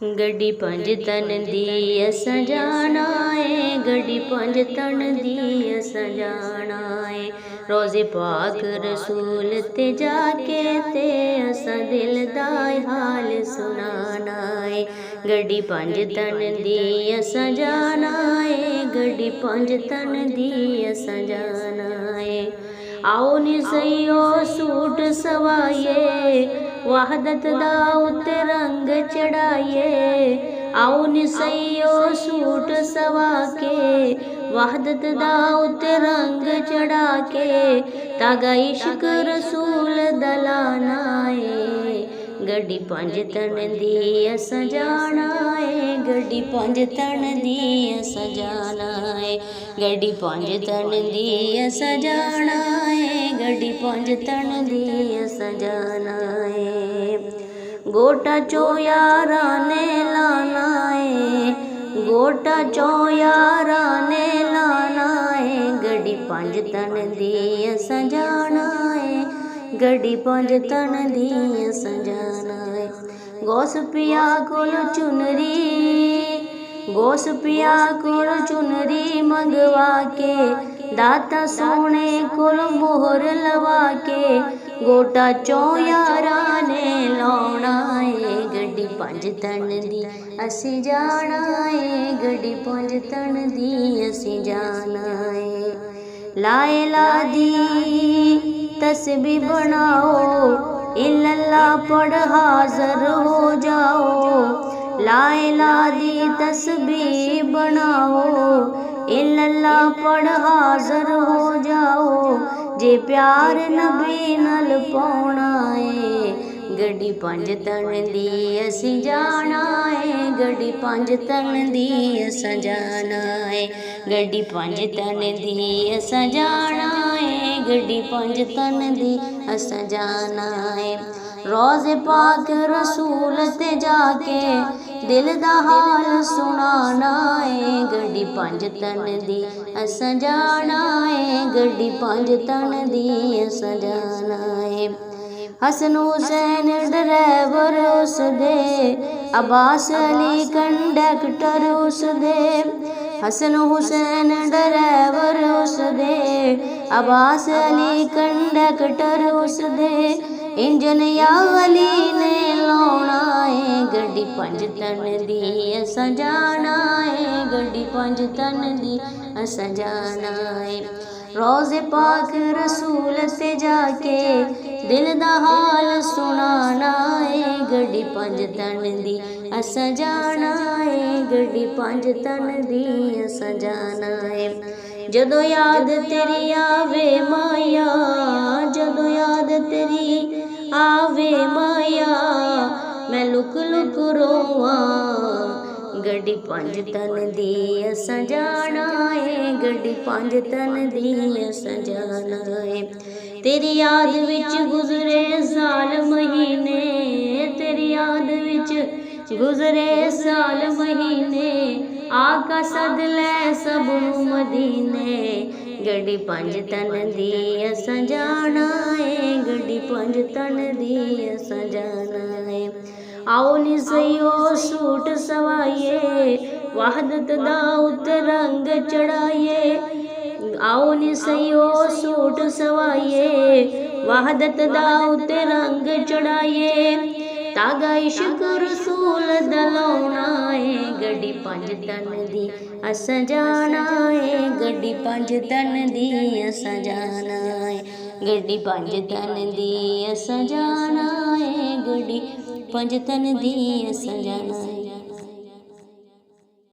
गड्डी पंज तन दी असां जाना है, गड्डी पंज तन दी असां जाना है। रोज़े पाक रसूल ते जाके ते असां दिल दा हाल सुनाना है। गड्डी पंज तन दी असां जाना है, गड्डी पंज तन दी असां जाना है। आओ नी सईओ सूट सवाइए, वहदत दा उत्ते रंग चढ़ाइए। आओ नी सईओ सूट सवा के, वहदत दा उत्ते रंग चढ़ा के, तागा इश्क रसूल दलाना है। गड्डी पंज तन दी असां जाना है, गड्डी पंज तन दी असां जाना है। गड्डी पंज तन दी असां जाना है, गड्डी पंज तन दी असां जाना है। गोटा चो यारा ने लाना है, गोटा चो यारा ने लाना है। गड्डी पंज तन दी असां जाना है, गड्डी पंज तन दी असां जाना है। गौस पिया कोल चुनरी, गौस पिया कोल चुनरी मंगवा के, दाता सोने कोल मोहर लवा के, गोटा चो यारा ने लाना है। गड्डी पंज तन दी असी जाना है, गड्डी पंज तन दी असी जाना है। लाए ला दी तस्बीह बनाओ, इल्लल्लाह पढ़ हाज़र हो जाओ। ला इलाहा दी तस्बीह बनाओ, इल्लल्लाह पढ़ हाज़र हो जाओ। जे प्यार नबी नाल पाउणा है, गड्डी पंज तन दी असी जाना है, गड्डी पंज तन दी असां जाना है। गड्डी पंज तन दी असां जाना है, गड्डी पंज तन दी असां जाना है। रोज़े पाक रसूल ते जाके दिल दा हाल सुनाना है। गड्डी पंज तन दी असां जाना है, गड्डी पंज तन दी असां जाना है। हसन हुसैन ड्राइवर उस दे, अब्बास अली कंडक्टर उस दे। हसन हुसैन ड्राइवर उस दे, अब्बास अली कंडक्टर उस दे। इंजन या अली ने लाउणा है, गड्डी पंज तन दी असां जाना है, गड्डी पंज तन दी असां जाना है। रोज़े पाक रसूल ते जाके दिल दा हाल सुनाना है। गड्डी पंज तन दी असां जाना है, गड्डी पंज तन दी असां जाना है। जदों याद तेरी आवे माया, जदों याद तेरी आवे माया, मैं लुक लुक रोवां। गड्डी पंज तन दी असां जाना है, गड्डी पंज तन दी असां जाना है। तेरी याद विच गुजरे साल महीने, तेरी याद विच गुजरे साल महीने, आका सद लै सब नूं मदीने। गड्डी पंज तन दी असां जाना है, गड्डी पंज तन दी असां जाना है। आओ नी सईओ सूट सवाइए, वहदत दा उत्ते रंग चढ़ाइए। आओ नी सईओ सूट सवाइए, वहदत दा उत्ते रंग चढ़ाइए, तागा इश्क रसूल दलाउणा है। गड्डी पंज तन दी असां जाना है, गड्डी पंज तन दी असां जाना है। गड्डी पंज तन दी असां जाना है, गड्डी पंज तन दी असां जाना है।